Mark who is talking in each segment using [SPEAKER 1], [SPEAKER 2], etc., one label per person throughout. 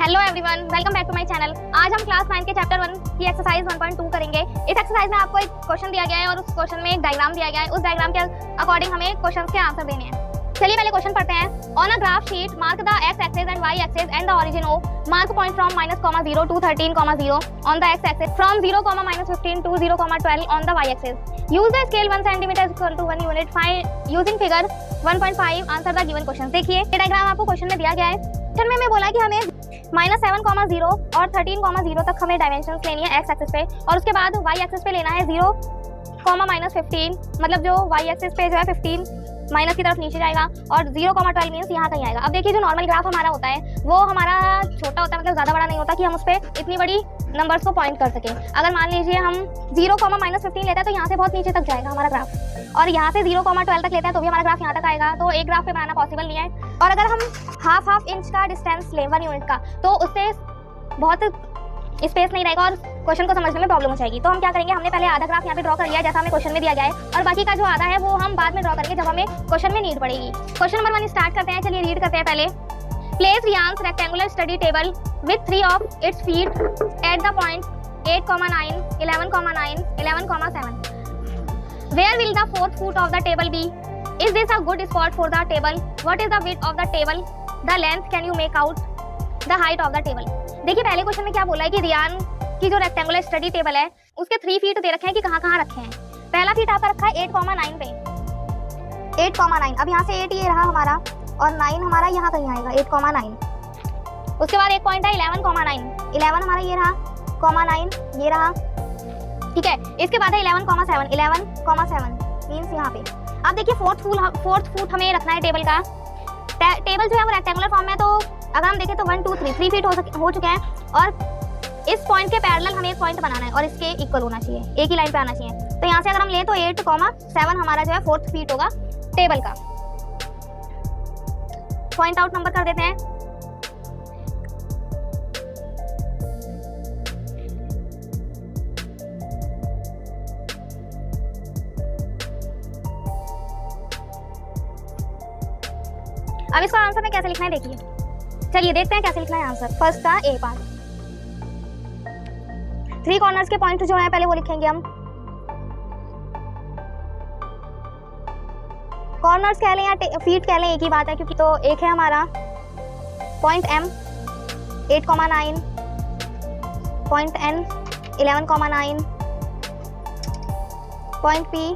[SPEAKER 1] Hello everyone, welcome back to my channel. आज हम class 9 के चैप्टर 1 की एक्सरसाइज 1.2 करेंगे। इस एक्सरसाइज में आपको एक क्वेश्चन दिया गया है और उस क्वेश्चन में एक डायग्राम दिया गया है। उस डायग्राम के अकॉर्डिंग हमें क्वेश्चन के आंसर देने हैं। चलिए पहले क्वेश्चन पढ़ते हैं। On a graph sheet mark the x axis and y axis and the origin O. Mark point from -0 to 13,0 on the x axis, from 0, -15 to 0,12 on the y axis. Use the scale 1 centimetre equal to 1 unit. Find using figure 1.5 answer the given question. देखिए ये diagram आपको question में दिया गया है। Question में हमें बोला कि हमें -7,0 और 13,0 तक हमें डायमेंशंस लेनी है x एक्सिस पे, और उसके बाद y एक्सिस पे लेना है 0, -15, मतलब जो y एक्सिस पे जो है 15 माइनस की तरफ नीचे जाएगा और 0,12 मीन्स यहाँ कहीं आएगा। अब देखिए जो नॉर्मल ग्राफ हमारा होता है वो हमारा छोटा होता है, मतलब ज़्यादा बड़ा नहीं होता कि हम उस पर इतनी बड़ी नंबर्स को पॉइंट कर सकें। अगर मान लीजिए हम 0,-15 लेते हैं तो यहाँ से बहुत नीचे तक जाएगा हमारा ग्राफ, और यहाँ से 0,12 तक लेते हैं तो भी हमारा ग्राफ यहाँ तक आएगा। तो एक ग्राफ पे बनाना पॉसिबल नहीं है। और अगर हम हाफ इंच का डिस्टेंस लें 1 यूनिट का, तो उससे बहुत स्पेस नहीं रहेगा और क्वेश्चन को समझने में प्रॉब्लम हो जाएगी। तो हम क्या करेंगे, हमने पहले आधा ग्राफ यहाँ पे ड्रॉ कर लिया जैसा हमें क्वेश्चन में दिया गया है, और बाकी का जो आधा है वो हम बाद में ड्रॉ करेंगे जब हमें क्वेश्चन में नीड पड़ेगी। क्वेश्चन नंबर 1 स्टार्ट करते हैं। चलिए रीड करते हैं पहले। प्लेस रियांस rectangular study table with 3 of its feet at the point 8,9, 11,9, 11,7. Where will the fourth foot of the table be? Is this a good spot for the table? What is the width of the table? The length can you make out? The height of the table. देखिए पहले question में क्या बोला है कि रियान की जो rectangular study table है उसके 3 फीट दे रखे हैं कि कहाँ रखे हैं। पहला फीट आपका रखा है 8,9 पे, 8,9। अब यहाँ से 8 ये रहा हमारा और 9 हमारा यहाँ कहीं आएगा, 8,9। उसके बाद एक पॉइंट है 11,9, 11 हमारा ये रहा, 9 ये रहा, ठीक है। इसके बाद है 11,7, 11,7 मीन्स यहाँ पे। अब देखिए फोर्थ फुट हमें रखना है टेबल का। टेबल जो है वो रेक्टेंगुलर फॉर्म में, तो अगर हम देखें तो 1, 2, 3 फीट हो चुके हैं, और इस पॉइंट के पैरेलल हमें एक पॉइंट बनाना है और इसके इक्वल होना चाहिए, एक ही लाइन पे आना चाहिए। तो यहाँ से अगर हम लें तो 8,7 हमारा जो है फोर्थ फीट होगा टेबल का। पॉइंट आउट नंबर कर देते हैं। अब इसका आंसर में कैसे लिखना है देखिए, चलिए देखते हैं कैसे लिखना है आंसर। फर्स्ट का ए पार्ट, 3 कॉर्नर्स के पॉइंट जो है पहले वो लिखेंगे हम। कॉर्नर्स कह लें या फीट कह लें एक ही बात है, क्योंकि तो एक है हमारा point M 8,9, point N 11,9, point P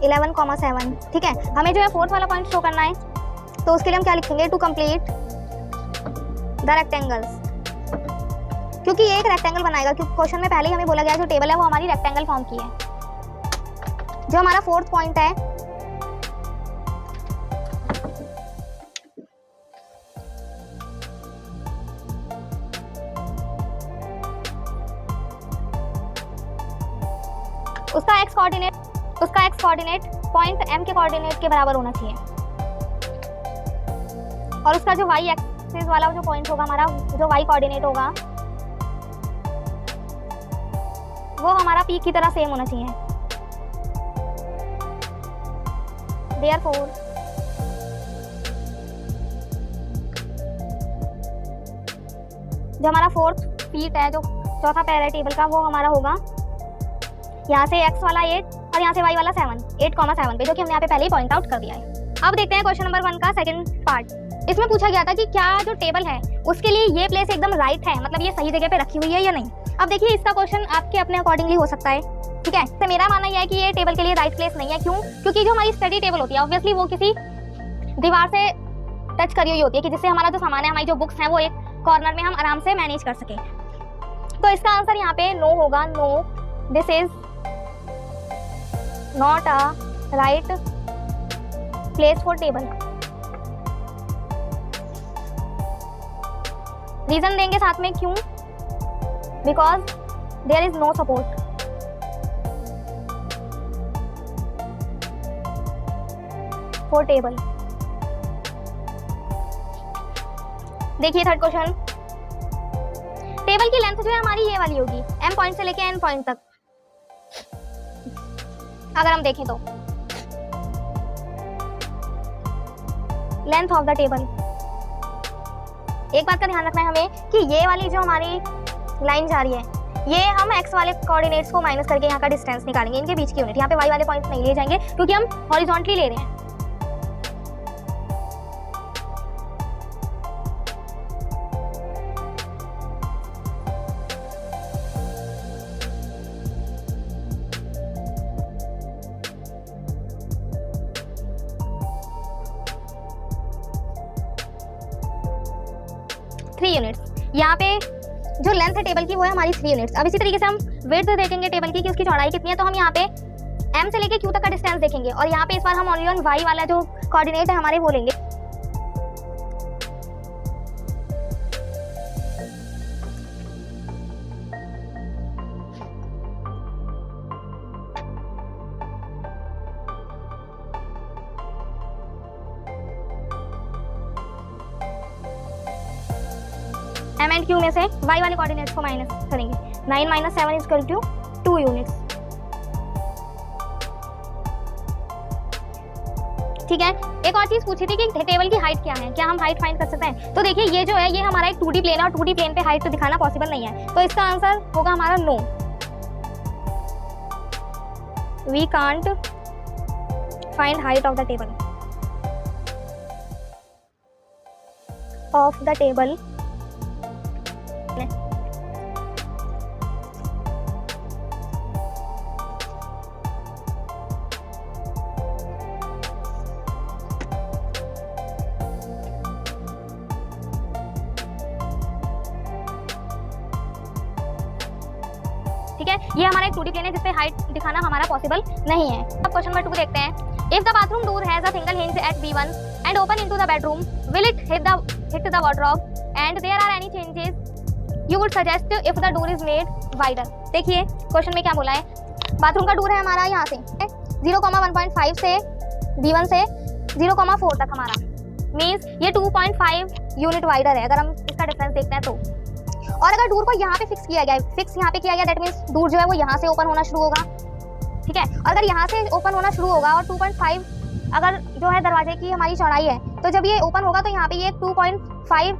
[SPEAKER 1] 11,7, ठीक है। हमें जो है फोर्थ वाला पॉइंट शो करना है, तो उसके लिए हम क्या लिखेंगे, टू कंप्लीट द रेक्टेंगल्स, क्योंकि ये एक रेक्टेंगल बनाएगा, क्योंकि क्वेश्चन में पहले ही हमें बोला गया जो टेबल है वो हमारी रेक्टेंगल फॉर्म की है। जो हमारा फोर्थ पॉइंट है उसका एक्स कोऑर्डिनेट पॉइंट एम के कोऑर्डिनेट के बराबर होना चाहिए, और उसका जो वाई एक्सिस वाला जो पॉइंट होगा हमारा, जो वाई कोऑर्डिनेट होगा वो हमारा पी की तरह सेम होना चाहिए। Therefore, जो हमारा फोर्थ फीट है, जो चौथा पैर है टेबल का, वो हमारा होगा यहाँ से x वाला 8 और यहाँ से y वाला 7, 8,7 पे, जो कि हमने यहाँ पे पहले ही पॉइंट आउट कर दिया है। अब देखते हैं क्वेश्चन नंबर 1 का सेकंड पार्ट। इसमें पूछा गया था कि क्या जो टेबल है उसके लिए ये प्लेस एकदम राइट है, मतलब ये सही जगह पे रखी हुई है या नहीं। अब देखिए इसका क्वेश्चन आपके अपने अकॉर्डिंगली हो सकता है, ठीक है। तो मेरा मानना यह है कि ये टेबल के लिए राइट प्लेस नहीं है। क्यों? क्योंकि जो हमारी स्टडी टेबल होती है ऑब्वियसली वो किसी दीवार से टच करी हुई होती है, कि जिससे हमारा जो सामान है, हमारी जो बुक्स हैं, वो एक कॉर्नर में हम आराम से मैनेज कर सकें। तो इसका आंसर यहाँ पे नो होगा। No, this is not a right place for table. Reason देंगे साथ में, क्यों? Because there is no support. For table. देखिए थर्ड क्वेश्चन। टेबल की लेंथ जो है हमारी ये वाली होगी, एम पॉइंट से लेके एन पॉइंट तक। अगर हम देखें तो लेंथ ऑफ द टेबल एक बात का ध्यान रखना है हमें कि ये वाली जो हमारी लाइन जा रही है, ये हम x वाले कोऑर्डिनेट्स को माइनस करके यहाँ का डिस्टेंस निकालेंगे, इनके बीच की यूनिट। यहाँ पे y वाले पॉइंट्स नहीं लिए जाएंगे क्योंकि हम हॉरिजॉन्टली ले रहे हैं। Three units. यहाँ पे जो लेंथ है टेबल की वो है हमारी 3 यूनिट्स। अब इसी तरीके से हम विड्थ देखेंगे टेबल की कि उसकी चौड़ाई कितनी है, तो हम यहाँ पे m से लेके q तक का डिस्टेंस देखेंगे और यहाँ पे इस बार हम ओनली ऑन y वाला जो कोऑर्डिनेट है हमारे वो लेंगे। m एंड q में से y वाले कोऑर्डिनेट्स को माइनस करेंगे। 9 - 7 इज इक्वल टू 2 यूनिट्स। ठीक है, एक और चीज पूछी थी कि टेबल की हाइट क्या है, क्या हम हाइट फाइंड कर सकते हैं? तो देखिए ये जो है ये हमारा एक 2D प्लेन है और 2D प्लेन पे हाइट तो दिखाना पॉसिबल नहीं है, तो इसका आंसर होगा हमारा no. We can't find height of the table ठीक है, ये हमारा एक 2D प्लेन है जिसपे हाइट दिखाना हमारा पॉसिबल नहीं है। अब क्वेश्चन नंबर 2 देखते हैं। If the bathroom door has a single hinge at B1 and open into the bedroom, will it hit the wardrobe and there are any changes you would suggest if the door is made wider. देखिए question में क्या बोला है, bathroom का door है हमारा यहाँ से 0,1.5 से B1 से 0,4 तक हमारा, मीन्स ये 2.5 यूनिट वाइडर है अगर हम इसका डिफरेंस देखते हैं तो। और अगर डोर को यहाँ पे फिक्स किया गया, फिक्स यहाँ पे किया गया, दैट मीन्स डोर जो है वो यहाँ से ओपन होना शुरू होगा। ठीक है, अगर यहाँ से ओपन होना शुरू होगा और 2.5 अगर जो है दरवाजे की हमारी चौड़ाई है, तो जब ये ओपन होगा तो यहाँ पे ये 2.5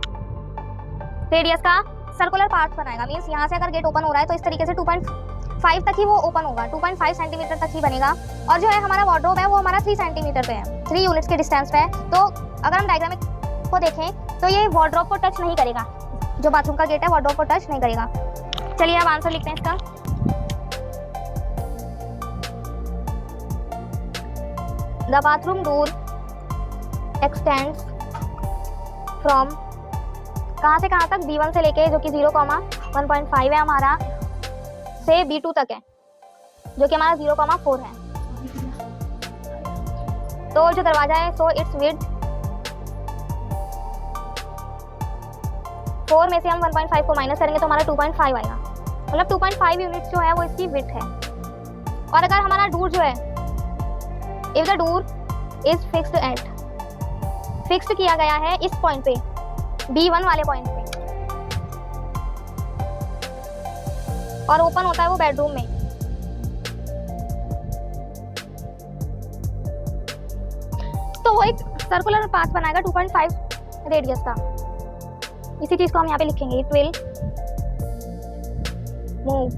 [SPEAKER 1] रेडियस का सर्कुलर पार्ट बनाएगा। मीन्स यहाँ से अगर गेट ओपन हो रहा है तो इस तरीके से 2.5 तक ही वो ओपन होगा, 2.5 सेंटीमीटर तक ही बनेगा। और जो है हमारा वार्डरोब है वो हमारा 3 सेंटीमीटर पे है, 3 यूनिट्स के डिस्टेंस पे है। तो अगर हम डायग्राम को देखें तो ये वार्डरोब को टच नहीं करेगा, जो बाथरूम का गेट है वार्डरोब को टच नहीं करेगा। चलिए अब आंसर लिखते हैं इसका। The bathroom door extends from कहाँ से कहाँ तक, B1 से लेके जो कि 0,1.5 है हमारा, से B2 तक है जो कि हमारा 0,4 है। तो जो दरवाजा है सो इट्स विड्थ 4 में से हम 1.5 को माइनस करेंगे तो हमारा 2.5 आएगा, मतलब 2.5 यूनिट्स जो है वो इसकी विड्थ है। और अगर हमारा डोर जो है, if the door is fixed किया गया है इस पॉइंट पे, B1 वाले पॉइंट पे, और ओपन होता है वो बेडरूम में, तो वो एक सर्कुलर पाथ बनाएगा 2.5 रेडियस का। इसी चीज को हम यहाँ पे लिखेंगे, it will move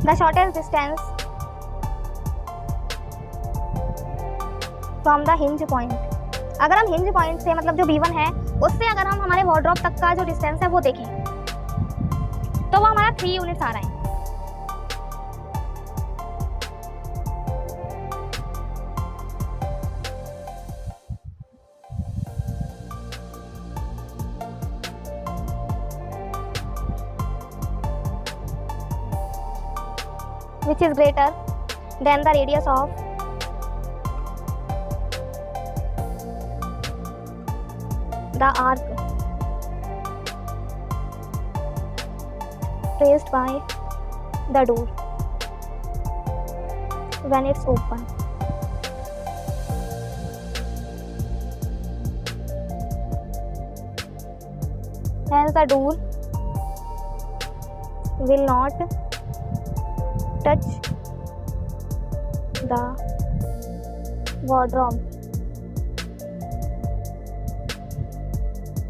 [SPEAKER 1] the shortest distance from the hinge point। अगर हम हिंज पॉइंट से मतलब जो B1 है उससे अगर हम हमारे वार्डरोब तक का जो डिस्टेंस है वो देखें तो वो हमारा 3 यूनिट्स आ रहा है। which is greater than the radius of the arc placed by the door when it's open. Hence the door will not touch the wardrobe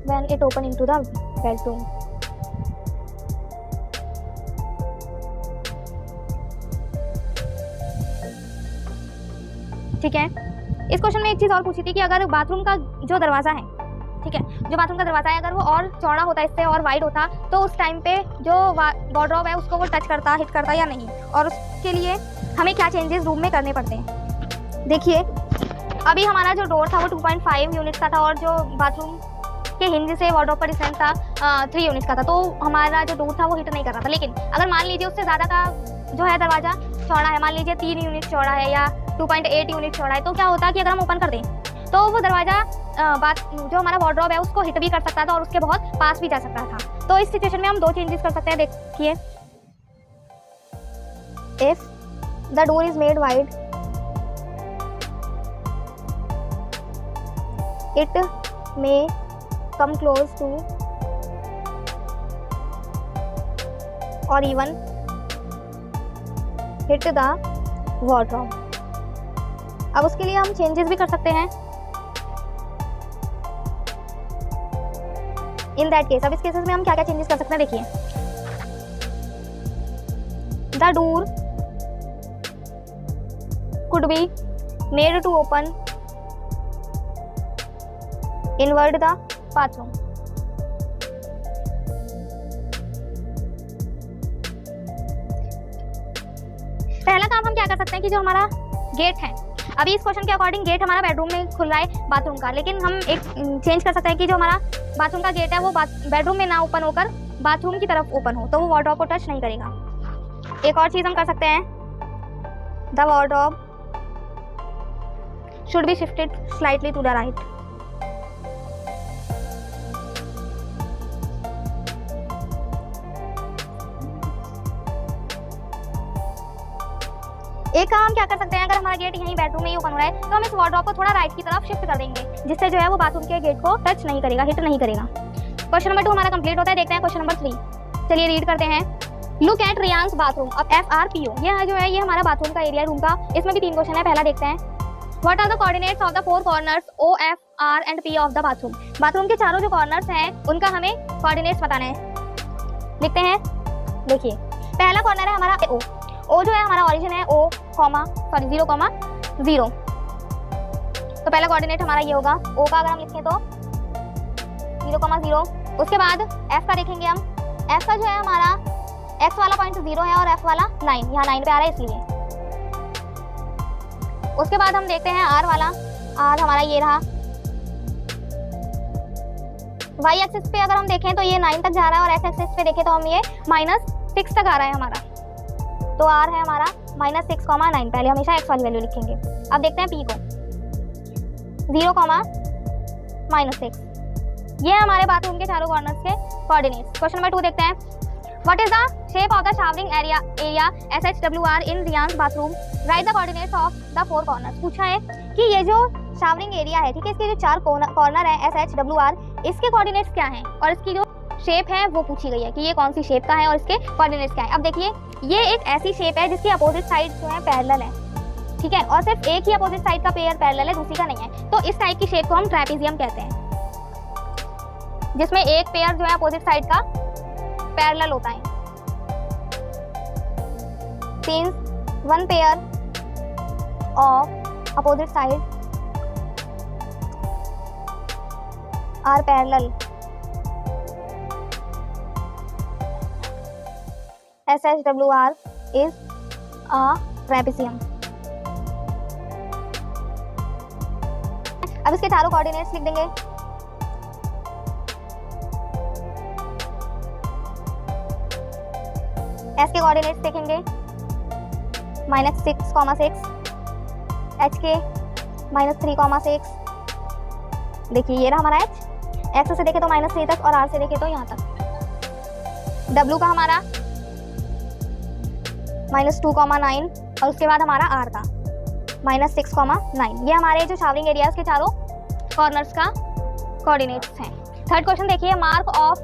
[SPEAKER 1] when it open into the bedroom. ठीक है, इस question में एक चीज़ और पूछी थी कि अगर बाथरूम का जो दरवाज़ा है, ठीक है, जो बाथरूम का दरवाज़ा है अगर वो और चौड़ा होता इससे और वाइड होता तो उस टाइम पे जो वार्डरोब है उसको वो टच करता, हिट करता या नहीं, और उसके लिए हमें क्या चेंजेस रूम में करने पड़ते हैं। देखिए अभी हमारा जो डोर था वो 2.5 यूनिट का था और जो बाथरूम के हिंज से वार्डरोब का डिस्टेंस था 3 यूनिट का था, तो हमारा जो डोर था वो हिट नहीं कर रहा था। लेकिन अगर मान लीजिए उससे ज़्यादा का जो है दरवाज़ा चौड़ा है, मान लीजिए 3 यूनिट चौड़ा है या 2.8 यूनिट चौड़ा है, तो क्या होता है कि अगर हम ओपन कर दें तो वो दरवाज़ा जो हमारा वार्डरोब है उसको हिट भी कर सकता था और उसके बहुत पास भी जा सकता था। तो इस सिचुएशन में हम 2 चेंजेस कर सकते हैं। देखिए, if the door is made wide it may come close to और इवन हिट द वार्डरोब। अब उसके लिए हम चेंजेस भी कर सकते हैं इन दैट केस। अब इस केसेस में हम क्या क्या चेंजेस कर सकते हैं, देखिए, the door could be made to open inward the bathroom. पहला काम हम क्या कर सकते हैं कि जो हमारा गेट है, अभी इस क्वेश्चन के अकॉर्डिंग गेट हमारा बेडरूम में खुल रहा है बाथरूम का, लेकिन हम एक चेंज कर सकते हैं कि जो हमारा बाथरूम का गेट है वो बेडरूम में ना ओपन होकर बाथरूम की तरफ ओपन हो, तो वो वार्डरोब को टच नहीं करेगा। एक और चीज़ हम कर सकते हैं, the wardrobe should be shifted slightly to the right. एक काम हम क्या कर सकते हैं, अगर हमारा गेट यहीं बेडरूम में ही ओपन हो रहा है तो हम इस वार्डरोब को थोड़ा राइट की तरफ शिफ्ट कर देंगे, जिससे जो है वो बाथरूम के गेट को टच नहीं करेगा, हिट नहीं करेगा। क्वेश्चन नंबर 2 हमारा कंप्लीट होता है। देखते हैं क्वेश्चन नंबर 3। चलिए रीड करते हैं। लुक एट रियांस बाथरूम अब FRPO, यह जो है ये हमारा बाथरूम का एरिया रूम का, इसमें भी 3 क्वेश्चन है। पहला देखते हैं, what are the coordinates of the 4 corners O, F, R and P of the bathroom. Bathroom के चारों जो कॉर्नर्स हैं उनका हमें कोऑर्डिनेट्स बताना है। लिखते हैं, देखिए पहला कॉर्नर है हमारा O। O जो है हमारा ऑरिजिन है 0,0। तो पहला कोऑर्डिनेट हमारा ये होगा O का, अगर हम लिखें तो 0,0। उसके बाद F का देखेंगे हम, F का जो है हमारा X वाला पॉइंट 0 है और F वाला 9, यहाँ 9 पे आ रहा है इसलिए। उसके बाद हम देखते हैं R वाला, R हमारा ये रहा। Y एक्सिस पे अगर हम देखें तो ये 9 तक जा रहा है और X एक्सिस पे देखें तो हम ये -6 तक आ रहा है हमारा, तो R है हमारा -6,9। पहले हमेशा X वाली वैल्यू लिखेंगे। अब देखते हैं P को, 0,-6। ये हमारे बाथरूम के चारों कॉर्नर्स के कोऑर्डिनेट्स। क्वेश्चन नंबर 2 देखते हैं, what is the shape of the showering area SHWR in रियांस bathroom, write the coordinates of the 4 corners. पूछा है कि ये जो शावरिंग एरिया है, ठीक है, इसके जो 4 कॉर्नर है SHWR, इसके कोऑर्डिनेट्स क्या हैं और इसकी जो शेप है वो पूछी गई है कि ये कौन सी शेप का है और इसके कोऑर्डिनेट्स क्या है। अब देखिए ये एक ऐसी शेप है जिसकी अपोजिट साइड जो है पैरेलल है, ठीक है, और सिर्फ एक ही अपोजिट साइड का पेयर पैरेलल है, दूसरी का नहीं है। तो इस टाइप की शेप को हम ट्रेपेजियम कहते हैं, जिसमें एक पेयर जो है अपोजिट साइड का पैरेलल होता है। Since one pair of opposite side are parallel, SHWR is a trapezium। अब इसके चारों कोऑर्डिनेट्स लिख देंगे। S के कोऑर्डिनेट्स देखेंगे -6,6, H के -3,6। देखिए ये रहा हमारा H। x से देखे तो -3 तक और r से देखे तो यहाँ तक। w का हमारा -2,9 और उसके बाद हमारा r का -6,9। ये हमारे जो शावरिंग एरियाज के चारों कॉर्नर्स का कोऑर्डिनेट्स हैं। थर्ड क्वेश्चन देखिए, mark of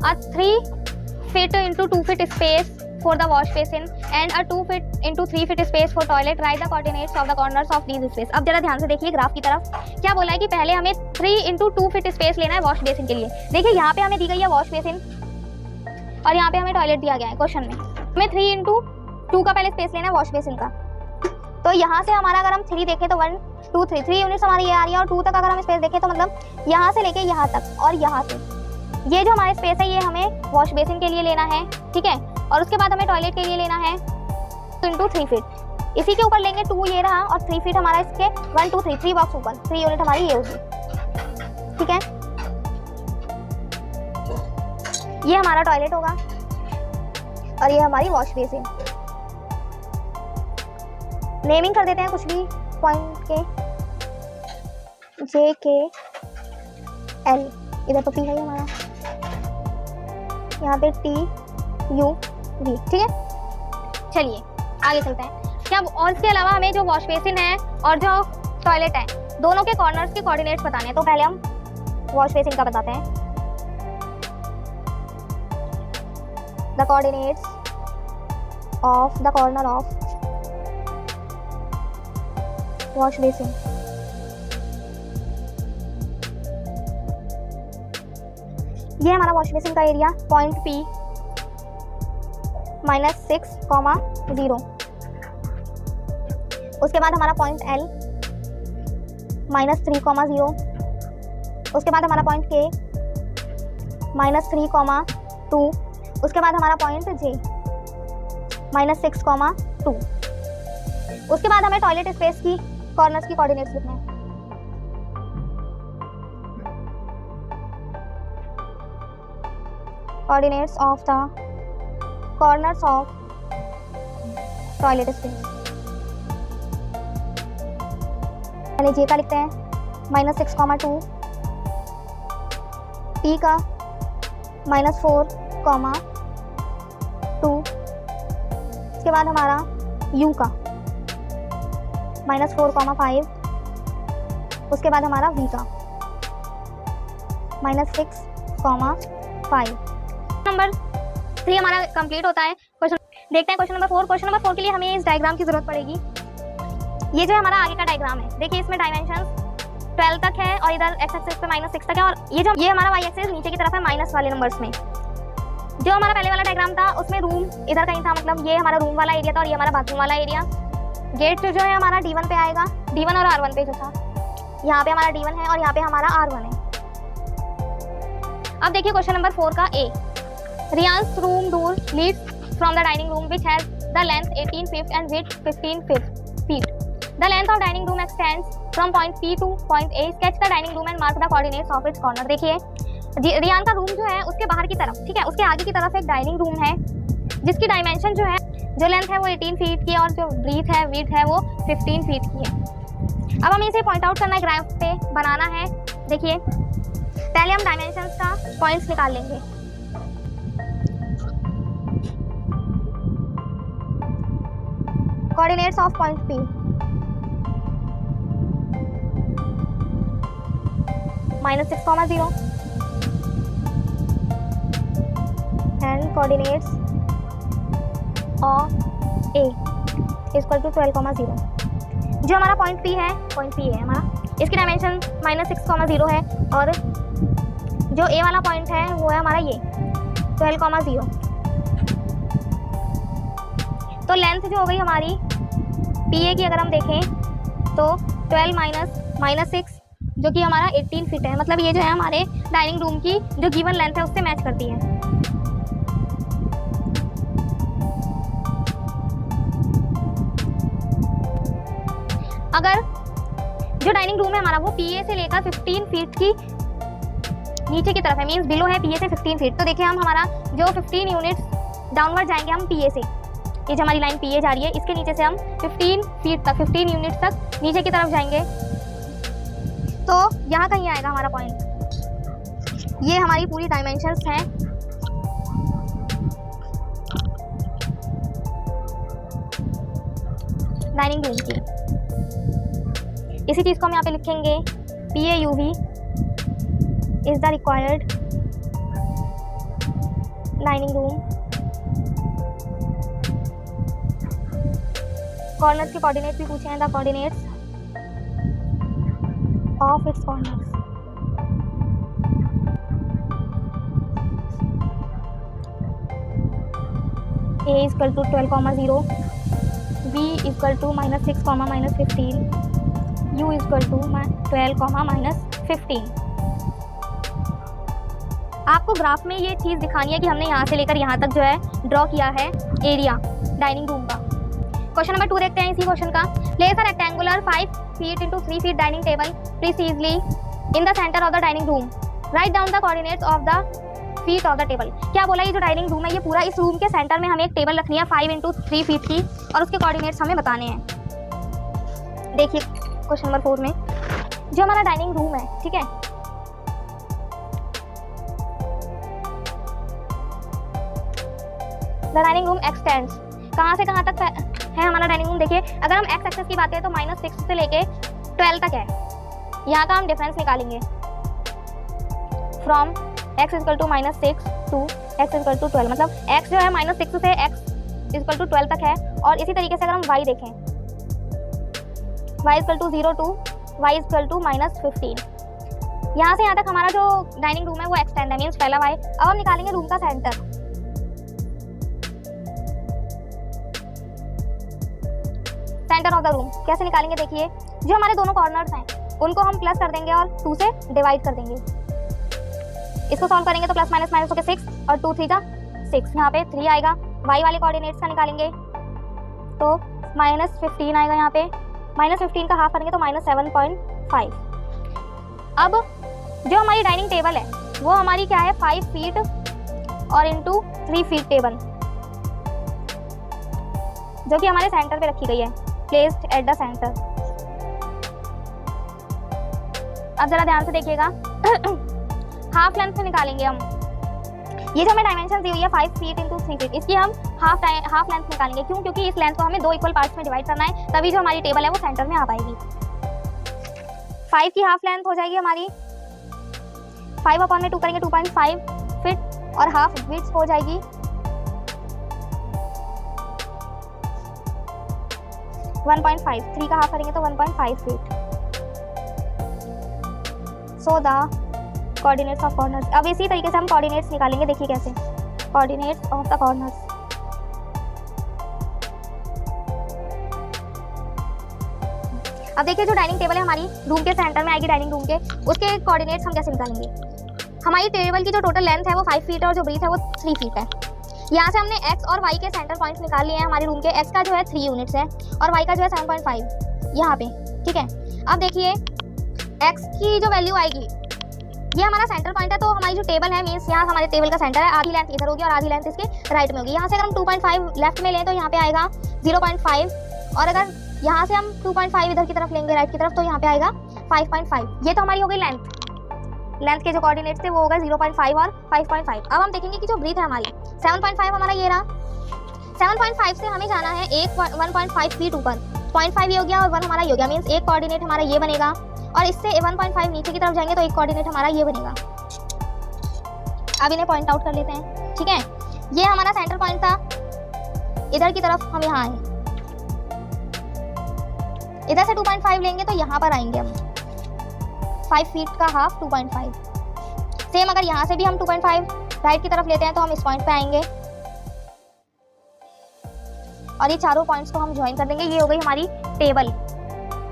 [SPEAKER 1] a 3 feet into 2 feet space for the wash basin and a 2 feet into 3 feet space for toilet. Write the coordinates of the corners of these space. अब जरा ध्यान से देखिए graph की तरफ, क्या बोला है कि पहले हमें 3 into 2 feet स्पेस लेना है वॉश बेसिन के लिए। देखिए यहाँ पे हमें दी गई है वॉश बेसिन और यहाँ पे हमें टॉयलेट दिया गया है क्वेश्चन में। हमें 3 into 2 का पहले स्पेस लेना है वॉश बेसिन का। तो यहाँ से हमारा अगर हम 3 देखें तो 1 2 3 यूनिट्स हमारी ये आ रही है और 2 तक अगर हम स्पेस देखें तो मतलब यहाँ से लेके यहाँ तक और यहाँ से ये जो हमारा स्पेस है ये हमें वॉश बेसिन के लिए लेना है, ठीक है। और उसके बाद हमें टॉयलेट के लिए लेना है 2 into 3 फीट। इसी के ऊपर लेंगे 2 ये रहा और 3 फीट हमारा इसके 1 2 3 3 बॉक्स ऊपर 3 यूनिट हमारी ये होगी, ठीक है। ये हमारा टॉयलेट होगा और ये हमारी वॉश बेसिन। नेमिंग कर देते हैं कुछ भी पॉइंट के, जे के एल, इधर तो पी है हमारा, यहाँ पे टी यू वी, ठीक है। चलिए आगे चलते हैं। क्या और इसके अलावा हमें जो वॉश बेसिन है और जो टॉयलेट है दोनों के कॉर्नर्स के कोऑर्डिनेट्स बताने हैं। तो पहले हम वॉश बेसिन का बताते हैं। The coordinates of the corner of wash basin. ये हमारा वॉश बेसिन का एरिया पॉइंट P -6,0। उसके बाद हमारा पॉइंट L -3,0। उसके बाद हमारा पॉइंट K -3,2। उसके बाद हमारा पॉइंट J -6,2। उसके बाद हमें टॉयलेट स्पेस की कॉर्नर्स की कोऑर्डिनेट्स लिखने हैं। Coordinates of the corners of toilet space. पहले जे का लिखते हैं -6,2, टी का -4,2। इसके बाद हमारा यू का -4,5। उसके बाद हमारा वी का -6,5। नंबर 3 हमारा कंप्लीट होता है। क्वेश्चन देखते हैं क्वेश्चन नंबर 4। क्वेश्चन नंबर 4 के लिए हमें इस डायग्राम की जरूरत पड़ेगी। ये जो हमारा आगे का डायग्राम है, देखिए इसमें डायमेंशंस 12 तक है और इधर x एक्सिस पे -6 तक है और ये हमारा y एक्सिस नीचे की तरफ है माइनस वाले नंबर्स में। जो हमारा पहले वाला डायग्राम था उसमें रूम इधर कहीं था, मतलब ये हमारा रूम वाला एरिया था और ये हमारा बाथरूम वाला एरिया। गेट जो है हमारा D1 पे आएगा, D1 और R1 पे जो था, यहाँ पे हमारा D1 है और यहाँ पे हमारा R1 है। अब देखिए क्वेश्चन नंबर 4 का A। Riyan's room door leads from the dining room which has the length 18 feet and width 15 feet. The length of dining room extends from point P to point A. Sketch the dining room and mark the coordinates of its corner. देखिए रियान का room जो है उसके बाहर की तरफ, ठीक है, उसके आगे की तरफ एक डाइनिंग रूम है जिसकी डायमेंशन जो है, जो लेंथ है वो 18 फीट की है और जो ब्रीथ है विड्थ है वो 15 फीट की है। अब हमें इसे पॉइंट आउट करना है, ग्राफ पे बनाना है। देखिए पहले हम डायमेंशंस का पॉइंट्स निकाल लेंगे। Coordinates of point P -6,0 and coordinates of A equal to 12,0। जो हमारा पॉइंट P है, पॉइंट P है हमारा, इसकी डायमेंशन -6,0 है और जो A वाला पॉइंट है वो है हमारा ये 12,0। तो लेंथ जो हो गई हमारी PA की अगर हम देखें तो 12 -6 जो कि हमारा 18 फीट है, मतलब ये जो है हमारे डाइनिंग रूम की जो गिवन लेंथ है उससे मैच करती है। अगर जो डाइनिंग रूम है हमारा वो PA से लेकर 15 फीट की नीचे की तरफ है, मींस बिलो है PA से 15 फीट, तो देखिए हम हमारा जो 15 यूनिट्स डाउनवर्ड जाएंगे हम PA से, ये जो हमारी लाइन PA जा रही है इसके नीचे से हम 15 फीट तक 15 यूनिट तक नीचे की तरफ जाएंगे तो यहाँ कहीं आएगा हमारा पॉइंट। ये हमारी पूरी डायमेंशंस हैं। डाइनिंग रूम की। इसी चीज़ को हम यहाँ पे लिखेंगे PAUV is the required dining room. Corners के कोऑर्डिनेट्स भी पूछे हैं, the coordinates of its corners. A equal to 12,0, B equal to -6, -15, U equal to 12, -15। आपको ग्राफ में ये चीज़ दिखानी है कि हमने यहाँ से लेकर यहाँ तक जो है ड्रॉ किया है एरिया डाइनिंग रूम का। क्वेश्चन नंबर 2 देखते हैं इसी क्वेश्चन का। Place a rectangular 5 feet into 3 feet dining table precisely in the centre of the dining room. Write down the coordinates of the feet of the table. क्या बोला, ये जो dining room है ये पूरा, इस रूम के सेंटर में हमें एक टेबल रखनी है 5 into 3 feet की और उसके कोऑर्डिनेट्स हमें बताने हैं। देखिए क्वेश्चन नंबर 4 में जो हमारा डाइनिंग रूम है, ठीक है, द डाइनिंग रूम एक्सटेंड्स, कहाँ से कहाँ तक है हमारा डाइनिंग रूम। देखिए अगर हम एक्स एक्सेस की बात करें तो -6 से लेके 12 तक है। यहाँ का हम डिफरेंस निकालेंगे from x equal to -6 to x equal to 12, मतलब x जो है -6 से x इक्वल टू 12 तक है। और इसी तरीके से अगर हम y देखें, y equal to 0 to y equal to -15, यहाँ से यहाँ तक हमारा जो डाइनिंग रूम है वो एक्सटेंड है, मीन्स पहला y। अब हम निकालेंगे रूम का centre. Centre of the room कैसे निकालेंगे, देखिए जो हमारे दोनों कॉर्नर्स हैं उनको हम प्लस कर देंगे और 2 से डिवाइड कर देंगे। इसको सॉल्व करेंगे तो प्लस माइनस होकर 6 और 2 3 6, यहाँ पे 3 आएगा। y वाले कोऑर्डिनेट्स का निकालेंगे तो -15 आएगा, यहाँ पे -15 का हाफ करेंगे तो -7.5। अब जो हमारी डाइनिंग टेबल है वो हमारी क्या है, 5 फीट और इंटू 3 फीट टेबल, जो कि हमारे सेंटर पे रखी गई है, प्लेस्ड एट द सेंटर। अब जरा ध्यान से देखिएगा हाफ लेंथ में निकालेंगे हम। ये जो हमें डायमेंशन दी हुई है 5 फीट इंटू 3 फीट, इसकी हम हाफ लेंथ निकालेंगे। क्यों? क्योंकि इस लेंथ को हमें 2 इक्वल पार्ट्स में डिवाइड करना है, तभी जो हमारी टेबल है वो सेंटर में आ पाएगी। 5 की हाफ लेंथ हो जाएगी हमारी, 5/2 करेंगे 2.5 फीट, और हाफ विड्थ हो जाएगी 1.5। 3 का हाफ करेंगे तो 1.5 feet. So the coordinates of corners. अब इसी तरीके से हम कोऑर्डिनेट्स निकालेंगे, देखिए कैसे, कोऑर्डिनेट्स ऑफ द कॉर्नर्स। अब देखिए जो डाइनिंग टेबल है हमारी रूम के सेंटर में आएगी, डाइनिंग रूम के, उसके कोऑर्डिनेट्स हम कैसे निकालेंगे। हमारी टेबल की जो टोटल लेंथ है वो 5 फीट है और जो ब्रीथ है वो 3 फीट है। यहाँ से हमने x और y के सेंटर पॉइंट्स निकाल लिए हैं हमारे रूम के। x का जो है 3 यूनिट्स है और y का जो है 7.5 यहाँ पे, ठीक है। अब देखिए x की जो वैल्यू आएगी, ये हमारा सेंटर पॉइंट है, तो हमारी जो टेबल है मीन्स यहाँ हमारे टेबल का सेंटर है, आधी लेंथ इधर होगी और आधी लेंथ इसके राइट में होगी। यहाँ से अगर हम 2.5 लेफ्ट में लें तो यहाँ पे आएगा 0.5, और अगर यहाँ से हम 2.5 इधर की तरफ लेंगे राइट की तरफ तो यहाँ पे आएगा 5.5। ये तो हमारी हो गई लेंथ के जो कोऑर्डिनेट्स थे वो होगा 0.5 और 5.5। अब हम देखेंगे कि जो ब्रीथ है हमारी 7.5 हमारा ये रहा। 7.5 से हमें जाना है 1.5 फीट ऊपर, 0.5 ये हो गया और 1 हमारा ये हो गया, मीन्स एक कोऑर्डिनेट हमारा ये बनेगा, और इससे 1.5 नीचे की तरफ जाएंगे तो एक कोऑर्डिनेट हमारा ये बनेगा। अब इन्हें पॉइंट आउट कर लेते हैं, ठीक है। ये हमारा सेंटर पॉइंट था, इधर की तरफ हम यहाँ आए, इधर से 2.5 लेंगे तो यहाँ पर आएंगे हम 5 फीट का हाफ 2.5। सेम अगर यहाँ से भी हम 2.5 राइट की तरफ लेते हैं तो हम इस पॉइंट पे आएंगे और ये चारों पॉइंट्स को हम ज्वाइन कर देंगे। ये हो गई हमारी टेबल,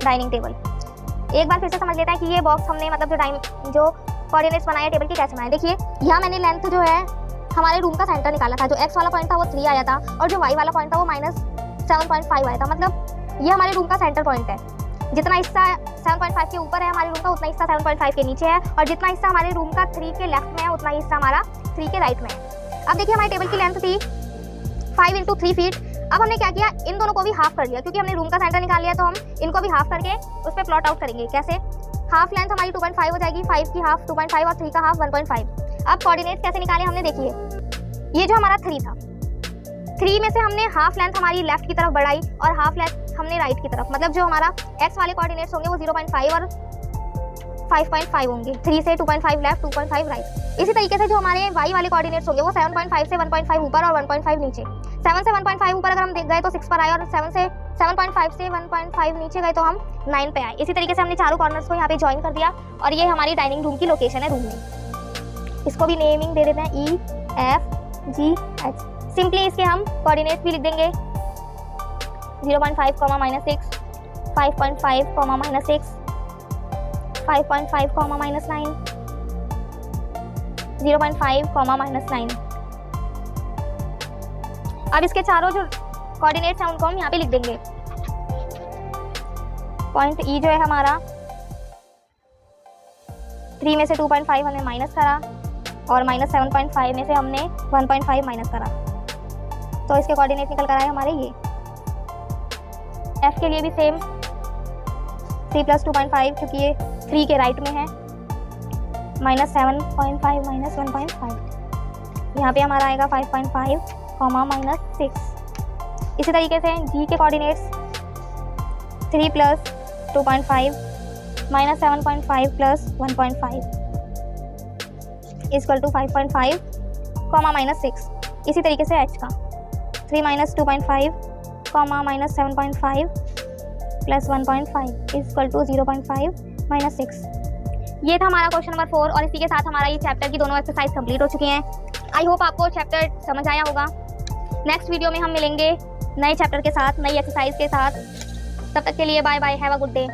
[SPEAKER 1] डाइनिंग टेबल। एक बार फिर से समझ लेते हैं कि ये बॉक्स हमने मतलब जो कोऑर्डिनेट्स बनाए टेबल के कैसे बनाए। देखिए यहाँ मैंने लेंथ जो है हमारे रूम का सेंटर निकाला था, जो x वाला पॉइंट था वो 3 आया था और जो y वाला पॉइंट था वो -7.5 आया था। मतलब ये हमारे रूम का सेंटर पॉइंट है। जितना हिस्सा 7.5 के ऊपर है हमारे रूम का, उतना हिस्सा 7.5 के नीचे है, और जितना हिस्सा हमारे रूम का 3 के लेफ्ट में है उतना हिस्सा हमारा 3 के राइट में है। अब देखिए हमारी टेबल की लेंथ थी 5 इंटू 3 फीट। अब हमने क्या किया, इन दोनों को भी हाफ कर दिया, क्योंकि हमने रूम का सेंटर निकाल लिया तो हम इनको भी हाफ करके उस पर प्लॉट आउट करेंगे। कैसे, हाफ लेंथ हमारी 2.5 हो जाएगी, 5 की हाफ 2.5 और 3 का हाफ 1.5। अब कोऑर्डिनेट्स कैसे निकाले हमने, देखिए ये जो हमारा 3 था, 3 में से हमने हाफ लेंथ हमारी लेफ्ट की तरफ बढ़ाई और हाफ लेंथ हमने राइट की तरफ, मतलब जो हमारा x वाले कोऑर्डिनेट्स होंगे वो 0.5 और 5.5 होंगे, 3 से 2.5 लेफ्ट 2.5 राइट। इसी तरीके से जो हमारे y वाले कोऑर्डिनेट्स होंगे वो 7.5 से 1.5 ऊपर और 1.5 नीचे। 7 से 1.5 ऊपर अगर हम देख गए तो 6 पर आए और 7.5 से 1.5 नीचे गए तो हम 9 पे आए। इसी तरीके से हमने चारों कॉर्नर्स को यहाँ पे ज्वाइन कर दिया और ये हमारी डाइनिंग रूम की लोकेशन है रूम में। इसको भी नेमिंग दे देते हैं EFGH। सिंपली इसके हम कोऑर्डिनेट्स भी लिख देंगे 0.5, -6, 5.5, -6, 5.5, -9, 0.5, -9। अब इसके चारों जो कोऑर्डिनेट्स हैं उनको हम यहाँ पे लिख देंगे। पॉइंट E जो है हमारा 3 में से 2.5 हमने माइनस करा और -7.5 में से हमने 1.5 माइनस करा, तो इसके कोऑर्डिनेट निकल कर आए हमारे ये। F के लिए भी सेम, 3 + 2.5 क्योंकि ये 3 के राइट में है, -7.5 -1.5, यहाँ पे हमारा आएगा 5.5, -6। इसी तरीके से G के कोऑर्डिनेट्स 3 + 2.5 -7.5 + 1.5 = 5.5, -6। इसी तरीके से H का 3 - 2.5, -7.5 + 1.5 = 0.5, -6। ये था हमारा क्वेश्चन नंबर 4 और इसी के साथ हमारा ये चैप्टर की दोनों एक्सरसाइज कंप्लीट हो चुकी हैं। आई होप आपको चैप्टर समझ आया होगा। नेक्स्ट वीडियो में हम मिलेंगे नए चैप्टर के साथ, नई एक्सरसाइज के साथ। तब तक के लिए bye bye, have a good day.